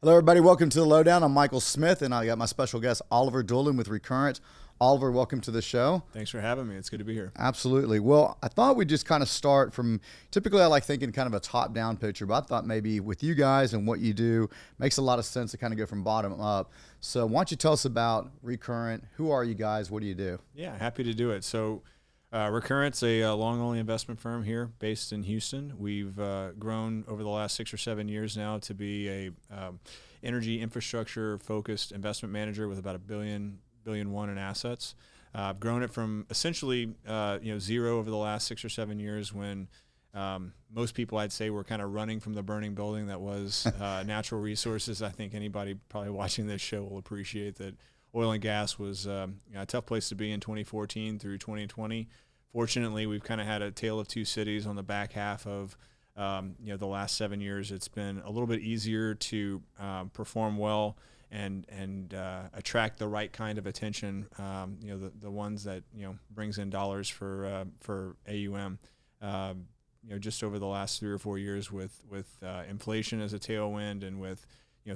Hello, everybody. Welcome to the Lowdown. I'm Michael Smith, and I got my special guest, Oliver Doolin with Recurrent. Oliver, welcome to the show. Thanks for having me. It's good to be here. Absolutely. Well, I thought we'd just kind of start from, typically I like thinking kind of a top-down picture, but I thought maybe with you guys and what you do, makes a lot of sense to kind of go from bottom up. So why don't you tell us about Recurrent? Who are you guys? What do you do? Yeah, happy to do it. So Recurrent's a long-only investment firm here based in Houston. We've grown over the last 6 or 7 years now to be a energy infrastructure-focused investment manager with about $1 billion in assets. I've grown it from essentially zero over the last 6 or 7 years when most people, I'd say, were kind of running from the burning building that was natural resources. I think anybody probably watching this show will appreciate that oil and gas was a tough place to be in 2014 through 2020. Fortunately, we've kind of had a tale of two cities on the back half of the last 7 years. It's been a little bit easier to perform well and attract the right kind of attention. The ones that brings in dollars for AUM. Just over the last 3 or 4 years with inflation as a tailwind and with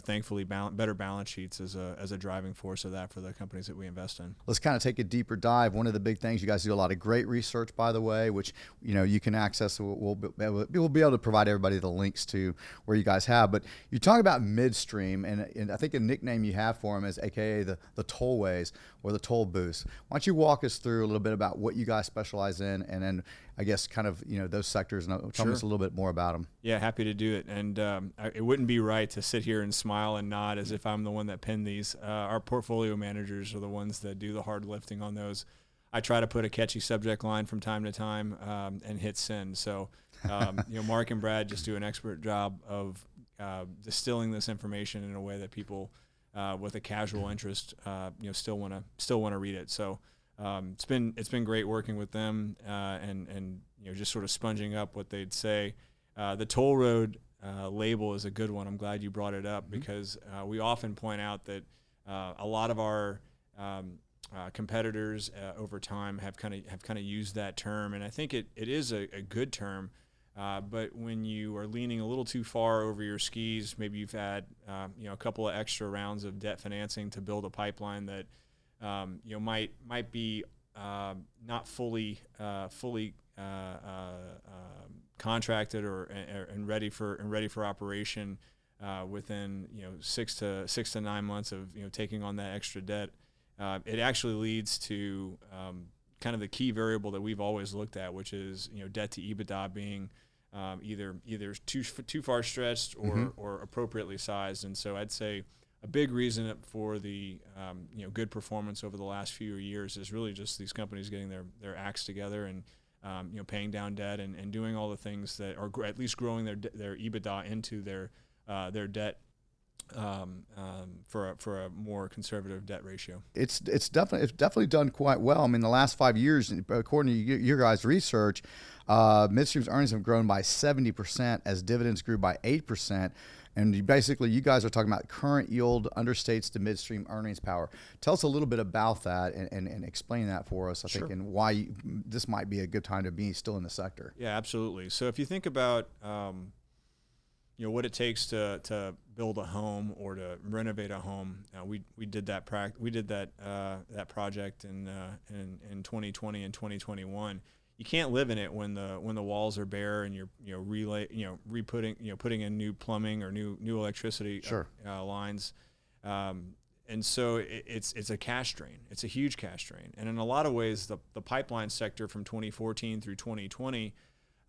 thankfully better balance sheets as a driving force of that for the companies that we invest in. Let's kind of take a deeper dive. One of the big things, you guys do a lot of great research, by the way, which you can access. We'll be able to provide everybody the links to where you guys have. But you talk about Midstream, and I think a nickname you have for them is AKA the tollways or the toll booths. Why don't you walk us through a little bit about what you guys specialize in, and then I guess kind of those sectors, and tell us a little bit more about them. Yeah, happy to do it. And it wouldn't be right to sit here and smile and nod as if I'm the one that penned these. Our portfolio managers are the ones that do the hard lifting on those. I try to put a catchy subject line from time to time and hit send. So Mark and Brad just do an expert job of distilling this information in a way that people with a casual interest still want to read it. So it's been great working with them and just sort of sponging up what they'd say. The toll road label is a good one. I'm glad you brought it up because we often point out that a lot of our competitors over time have kind of used that term, and I think it is a good term. But when you are leaning a little too far over your skis, maybe you've had a couple of extra rounds of debt financing to build a pipeline that might be not fully contracted and ready for operation within 6 to 9 months of taking on that extra debt. It actually leads to kind of the key variable that we've always looked at, which is debt to EBITDA being either too far stretched or appropriately sized. And so I'd say a big reason for the good performance over the last few years is really just these companies getting their acts together and paying down debt and doing all the things that are at least growing their EBITDA into their debt for a more conservative debt ratio. It's definitely done quite well. I mean, the last 5 years, according to your guys' research, Midstream's earnings have grown by 70% as dividends grew by 8%. And you guys are talking about current yield understates the midstream earnings power. Tell us a little bit about that and explain that for us, I think, and why this might be a good time to be still in the sector. Yeah, absolutely. So if you think about what it takes to build a home or to renovate a home, we did that that project in 2020 and 2021. You can't live in it when the walls are bare and you're putting in new plumbing or new electricity lines, and so it's a cash drain. It's a huge cash drain, and in a lot of ways, the pipeline sector from 2014 through 2020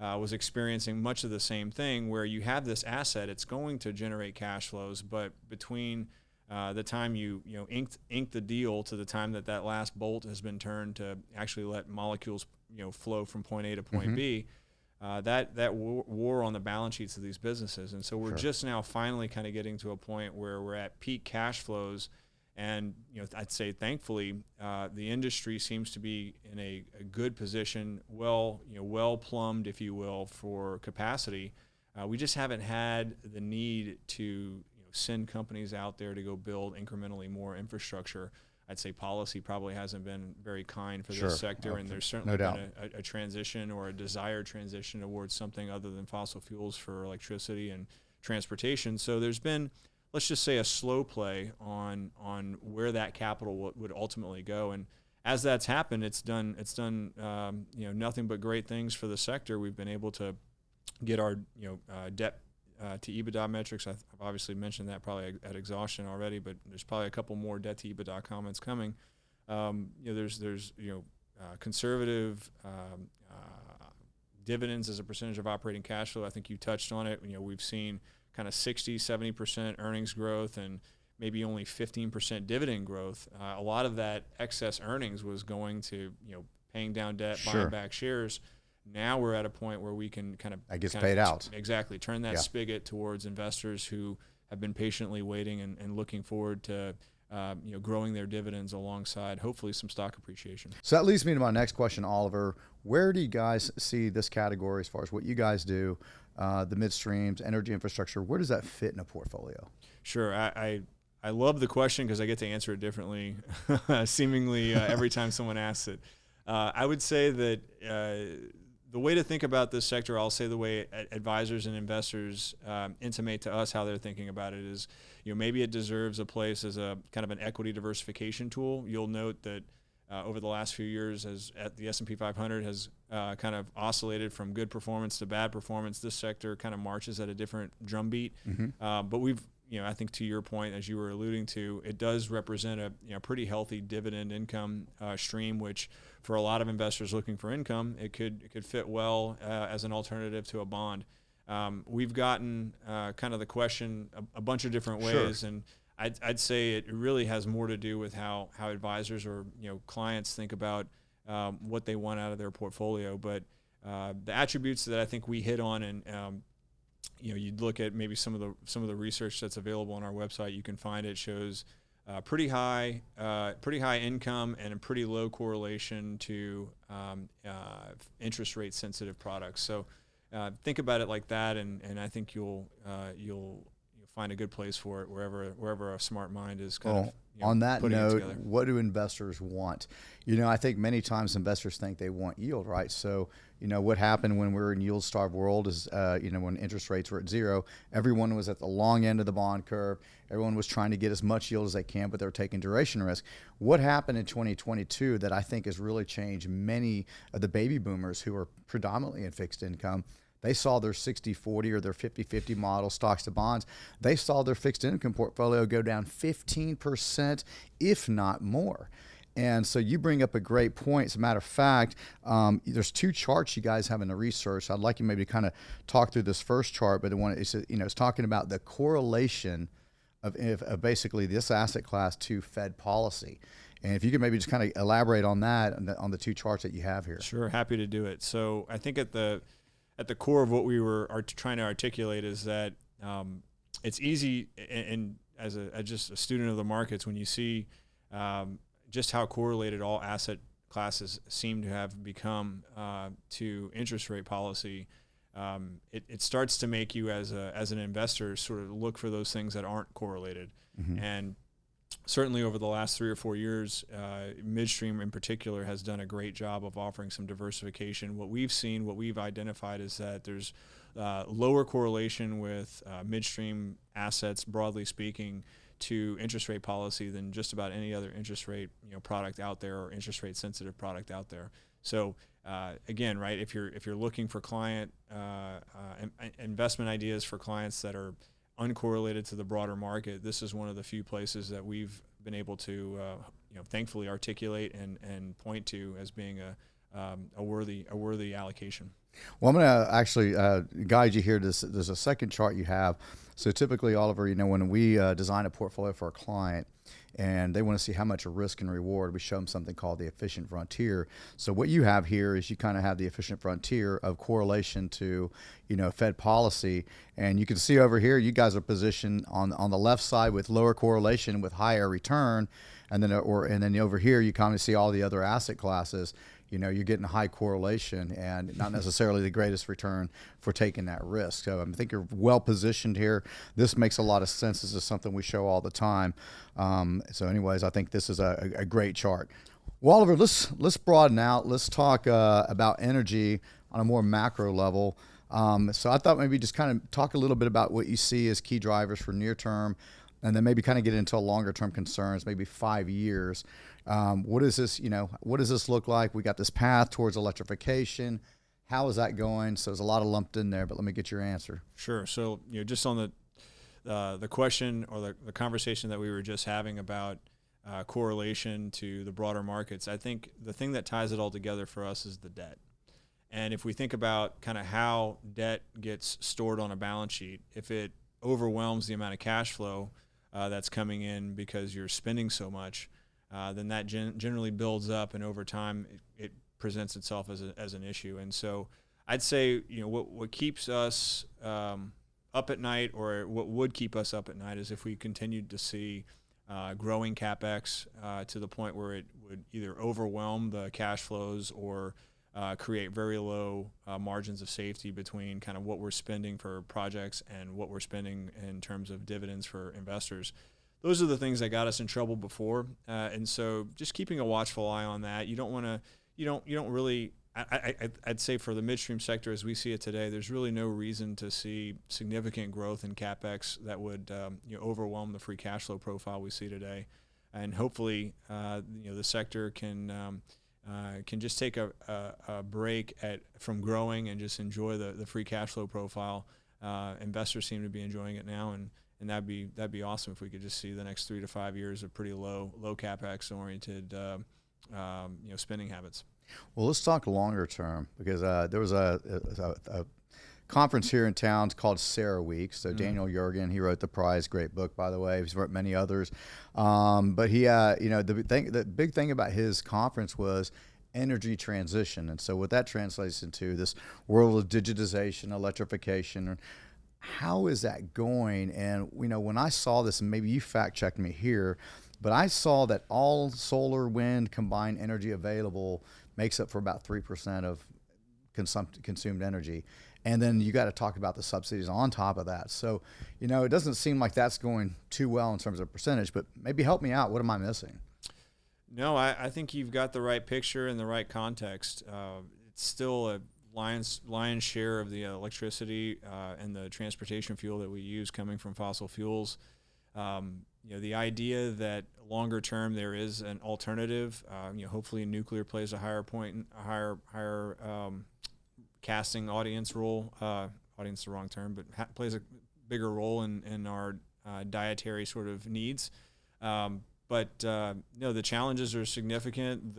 was experiencing much of the same thing, where you have this asset, it's going to generate cash flows, but between the time you ink the deal to the time that last bolt has been turned to actually let molecules flow from point A to point B, that war on the balance sheets of these businesses. And so we're just now finally kind of getting to a point where we're at peak cash flows, and I'd say thankfully the industry seems to be in a good position, well plumbed, if you will, for capacity. We just haven't had the need to send companies out there to go build incrementally more infrastructure. I'd say policy probably hasn't been very kind for this sector, and there's certainly been a transition or a desired transition towards something other than fossil fuels for electricity and transportation. So there's been let's just say a slow play on where that capital would ultimately go. And as that's happened, it's done nothing but great things for the sector. We've been able to get our debt to EBITDA metrics. I've obviously mentioned that probably at exhaustion already, but there's probably a couple more debt to EBITDA comments coming. There's conservative dividends as a percentage of operating cash flow. I think you touched on it. We've seen kind of 60-70% earnings growth and maybe only 15% dividend growth. A lot of that excess earnings was going to paying down debt, Sure. buying back shares. Now we're at a point where we can That gets paid out. Exactly. Turn that spigot towards investors who have been patiently waiting and looking forward to growing their dividends alongside hopefully some stock appreciation. So that leads me to my next question, Oliver. Where do you guys see this category as far as what you guys do, the midstreams, energy infrastructure? Where does that fit in a portfolio? Sure. I love the question because I get to answer it differently seemingly every time someone asks it. I would say that the way to think about this sector, I'll say the way advisors and investors intimate to us how they're thinking about it is, maybe it deserves a place as a kind of an equity diversification tool. You'll note that over the last few years, as at the S&P 500 has kind of oscillated from good performance to bad performance, this sector kind of marches at a different drumbeat. Mm-hmm. But we've, I think to your point, as you were alluding to, it does represent a pretty healthy dividend income stream, which for a lot of investors looking for income, it could fit well as an alternative to a bond. We've gotten kind of the question a bunch of different ways, Sure. and I'd say it really has more to do with how advisors or clients think about what they want out of their portfolio. But the attributes that I think we hit on, and you'd look at maybe some of the research that's available on our website. You can find it shows pretty high income and a pretty low correlation to interest rate sensitive products. So think about it like that, and I think you'll find a good place for it wherever a smart mind is kind of on that putting it note, together. what do investors want? I think many times investors think they want yield, right? So, what happened when we were in yield-starved world is, when interest rates were at zero, everyone was at the long end of the bond curve. Everyone was trying to get as much yield as they can, but they're taking duration risk. What happened in 2022 that I think has really changed many of the baby boomers who are predominantly in fixed income? They saw their 60-40 or their 50-50 model stocks to bonds. They saw their fixed income portfolio go down 15%, if not more. And so you bring up a great point. As a matter of fact, there's two charts you guys have in the research. I'd like you maybe to kind of talk through this first chart, but it's talking about the correlation of basically this asset class to Fed policy. And if you could maybe just kind of elaborate on that on the two charts that you have here. Sure, happy to do it. So I think at the core of what we are trying to articulate is that it's easy, and as just a student of the markets, when you see just how correlated all asset classes seem to have become to interest rate policy, it starts to make you as an investor sort of look for those things that aren't correlated. Mm-hmm. And certainly over the last 3 or 4 years, Midstream in particular has done a great job of offering some diversification. What we've identified is that there's lower correlation with Midstream assets, broadly speaking, to interest rate policy than just about any other interest rate product out there or interest rate sensitive product out there. So again, right, if you're looking for client investment ideas for clients that are uncorrelated to the broader market, this is one of the few places that we've been able to thankfully articulate and point to as being a worthy allocation. Well, I'm going to actually guide you here. There's a second chart you have. So typically, Oliver, when we design a portfolio for a client and they want to see how much risk and reward, we show them something called the efficient frontier. So what you have here is you kind of have the efficient frontier of correlation to, Fed policy. And you can see over here, you guys are positioned on the left side with lower correlation with higher return. And then over here, you kind of see all the other asset classes. You're getting a high correlation and not necessarily the greatest return for taking that risk. So I think you're well positioned here. This makes a lot of sense. This is something we show all the time. So anyways, I think this is a great chart. Well, Oliver, let's broaden out. Let's talk about energy on a more macro level. So I thought maybe just kind of talk a little bit about what you see as key drivers for near term, and then maybe kind of get into longer term concerns, maybe 5 years. What is this? What does this look like? We got this path towards electrification. How is that going? So there's a lot of lumped in there, but let me get your answer. Sure. So just on the question or the conversation that we were just having about correlation to the broader markets, I think the thing that ties it all together for us is the debt. And if we think about kind of how debt gets stored on a balance sheet, if it overwhelms the amount of cash flow that's coming in because you're spending so much, then that generally builds up, and over time it presents itself as an issue. And so I'd say what keeps us up at night, or what would keep us up at night, is if we continued to see growing CapEx to the point where it would either overwhelm the cash flows or create very low margins of safety between kind of what we're spending for projects and what we're spending in terms of dividends for investors. Those are the things that got us in trouble before, and so just keeping a watchful eye on that. You don't want to, you don't really. I'd say for the midstream sector as we see it today, there's really no reason to see significant growth in CapEx that would overwhelm the free cash flow profile we see today, and hopefully the sector can just take a break from growing and just enjoy the free cash flow profile. Investors seem to be enjoying it now, and that'd be awesome if we could just see the next 3 to 5 years of pretty low CapEx oriented spending habits. Well, let's talk longer term, because there was a conference here in town called Sarah Week. So Daniel Yergin, he wrote the prize, great book, by the way. He's wrote many others. But he, the big thing about his conference was energy transition. And so what that translates into, this world of digitization, electrification. How is that going? And, when I saw this, and maybe you fact checked me here, but I saw that all solar, wind, combined energy available makes up for about 3% of consumed energy. And then you got to talk about the subsidies on top of that. So, it doesn't seem like that's going too well in terms of percentage, but maybe help me out. What am I missing? No, I think you've got the right picture and the right context. It's still a lion's share of the electricity and the transportation fuel that we use coming from fossil fuels. The idea that longer term there is an alternative, hopefully nuclear plays a higher casting audience role. Audience is the wrong term, but plays a bigger role in our dietary sort of needs. But the challenges are significant.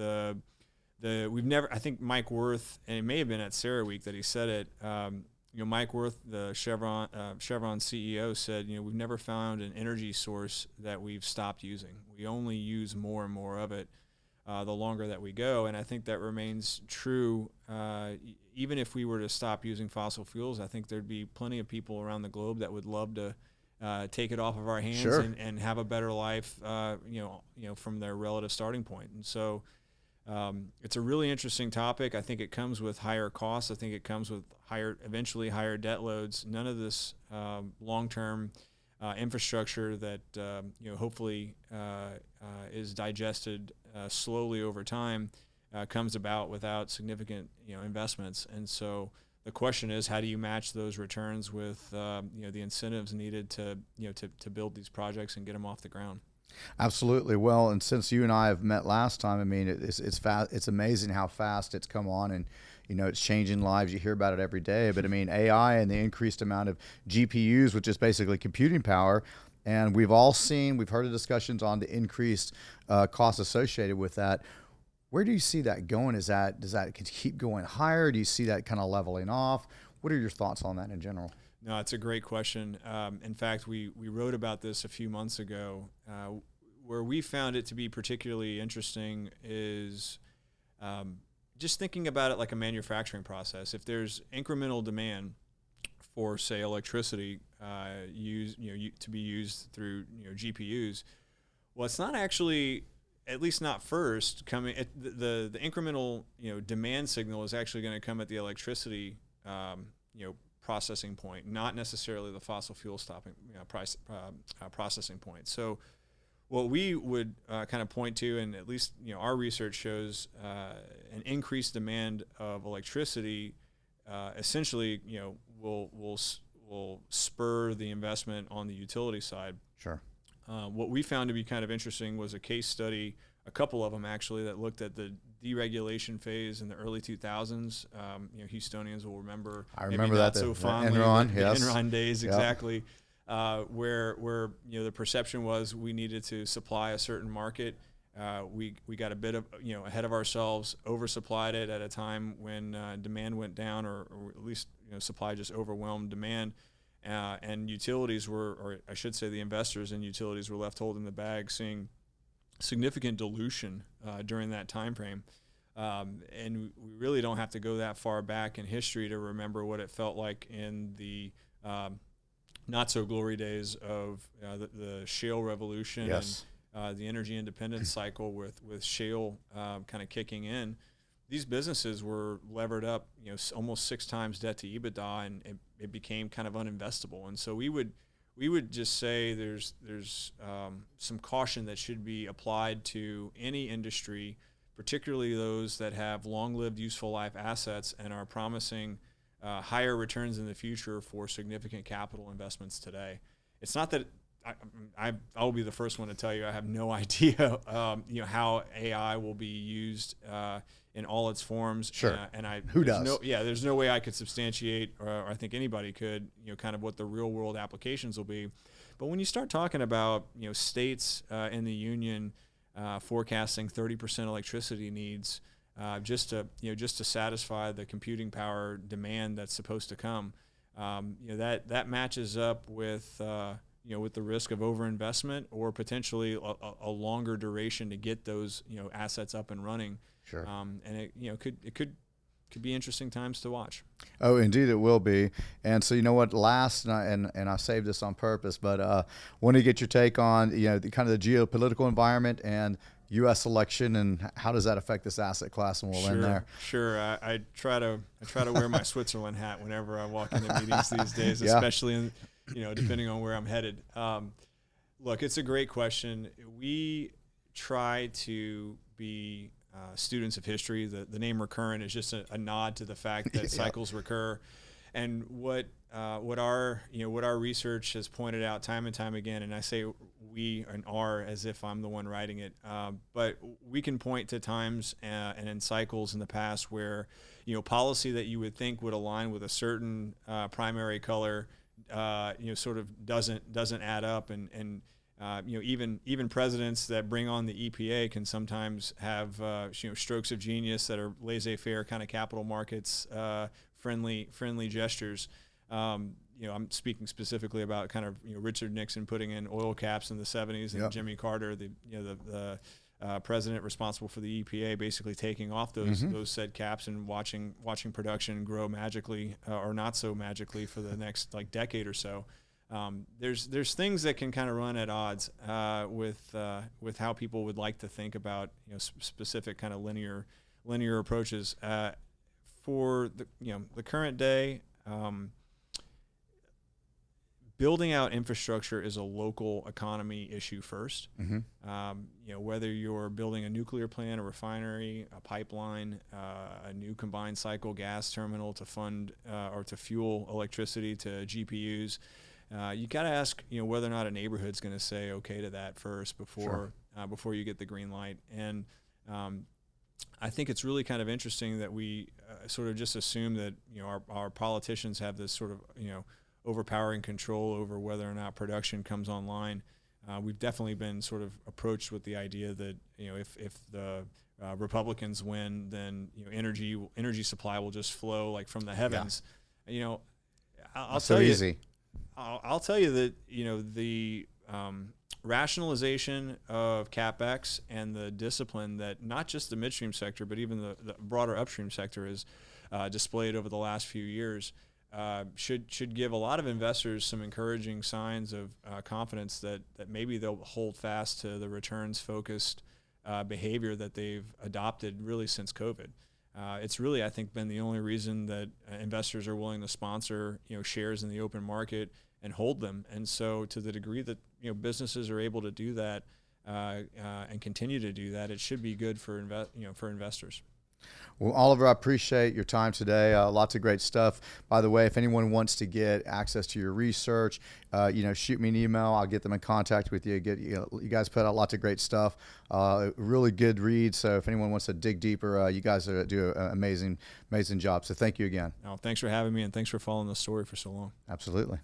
We've never. I think Mike Wirth, and it may have been at Sarah Week that he said it. Mike Wirth, the Chevron CEO, said, we've never found an energy source that we've stopped using. We only use more and more of it the longer that we go, and I think that remains true. Even if we were to stop using fossil fuels, I think there'd be plenty of people around the globe that would love to take it off of our hands. Sure. and have a better life, from their relative starting point. And so it's a really interesting topic. I think it comes with higher costs. I think it comes with eventually higher debt loads. None of this long-term infrastructure that hopefully is digested slowly over time comes about without significant investments. And so the question is, how do you match those returns with the incentives needed to build these projects and get them off the ground? Absolutely. Well, and since you and I have met last time, I mean, it's fast. It's amazing how fast it's come on, and it's changing lives. You hear about it every day. But I mean, AI and the increased amount of GPUs, which is basically computing power, and we've heard the discussions on the increased costs associated with that. Where do you see that going? Does that keep going higher? Do you see that kind of leveling off? What are your thoughts on that in general? No, it's a great question. In fact, we wrote about this a few months ago. Where we found it to be particularly interesting is just thinking about it like a manufacturing process. If there's incremental demand for, say, electricity to be used through GPUs, well, it's not actually, at least not first, coming. The incremental demand signal is actually going to come at the electricity processing point, not necessarily the fossil fuel processing point. So what we would kind of point to, and at least our research shows, an increased demand of electricity essentially, will spur the investment on the utility side. Sure. What we found to be kind of interesting was a case study, a couple of them actually, that looked at the deregulation phase in the early 2000s. Houstonians will remember. I remember that. So fondly, Enron, the yes. Enron days, Yep. exactly. Where the perception was we needed to supply a certain market. We got a bit of ahead of ourselves, oversupplied it at a time when demand went down, or at least supply just overwhelmed demand, and utilities were, or I should say, the investors in utilities were left holding the bag, seeing significant dilution during that time frame. And we really don't have to go that far back in history to remember what it felt like in the not so glory days of the shale revolution. Yes. And the energy independence cycle with shale kind of kicking in. These businesses were levered up, almost 6 times debt to EBITDA, and it became kind of uninvestable. And so we would just say there's some caution that should be applied to any industry, particularly those that have long-lived, useful life assets and are promising higher returns in the future for significant capital investments today. It's not that I'll be the first one to tell you I have no idea, how AI will be used in all its forms. Sure. Who does? There's no way I could substantiate, or I think anybody could, kind of what the real world applications will be. But when you start talking about, states in the union forecasting 30% electricity needs just to satisfy the computing power demand that's supposed to come, that matches up with with the risk of overinvestment or potentially a longer duration to get those assets up and running. Sure. And it could be interesting times to watch. Oh, indeed it will be. And so what? Last, and I saved this on purpose, but want to get your take on the kind of the geopolitical environment and U.S. election, and how does that affect this asset class? And we'll end there. Sure. I try to wear my Switzerland hat whenever I walk into meetings these days, Yeah. especially in depending on where I'm headed. Look, it's a great question. We try to be students of history. The name Recurrent is just a nod to the fact that cycles recur. And what our research has pointed out time and time again, and I say we and are as if I'm the one writing it, but we can point to times and in cycles in the past where policy that you would think would align with a certain primary color sort of doesn't add up, and even presidents that bring on the EPA can sometimes have strokes of genius that are laissez-faire kind of capital markets friendly gestures. I'm speaking specifically about kind of Richard Nixon putting in oil caps in the 70s, and Yep. Jimmy Carter, the president responsible for the EPA, basically taking off those said caps and watching production grow magically or not so magically for the next decade or so. There's things that can kind of run at odds with how people would like to think about specific kind of linear approaches. For the current day, building out infrastructure is a local economy issue first. Mm-hmm. Whether you're building a nuclear plant, a refinery, a pipeline, a new combined cycle gas terminal to fund or to fuel electricity to GPUs, you got to ask whether or not a neighborhood's going to say okay to that first before you get the green light. And I think it's really kind of interesting that we sort of just assume that our politicians have this sort of overpowering control over whether or not production comes online. We've definitely been sort of approached with the idea that if the Republicans win, then energy supply will just flow like from the heavens. Yeah. I'll so tell you, easy. I'll tell you that the rationalization of CapEx and the discipline that not just the midstream sector, but even the broader upstream sector has displayed over the last few years should give a lot of investors some encouraging signs of confidence that maybe they'll hold fast to the returns-focused behavior that they've adopted really since COVID. It's really, I think, been the only reason that investors are willing to sponsor shares in the open market and hold them. And so, to the degree that businesses are able to do that and continue to do that, it should be good for investors. Well, Oliver, I appreciate your time today. Lots of great stuff. By the way, if anyone wants to get access to your research, shoot me an email. I'll get them in contact with you. You guys put out lots of great stuff. Really good read. So if anyone wants to dig deeper, you guys do an amazing job. So thank you again. Thanks for having me, and thanks for following the story for so long. Absolutely.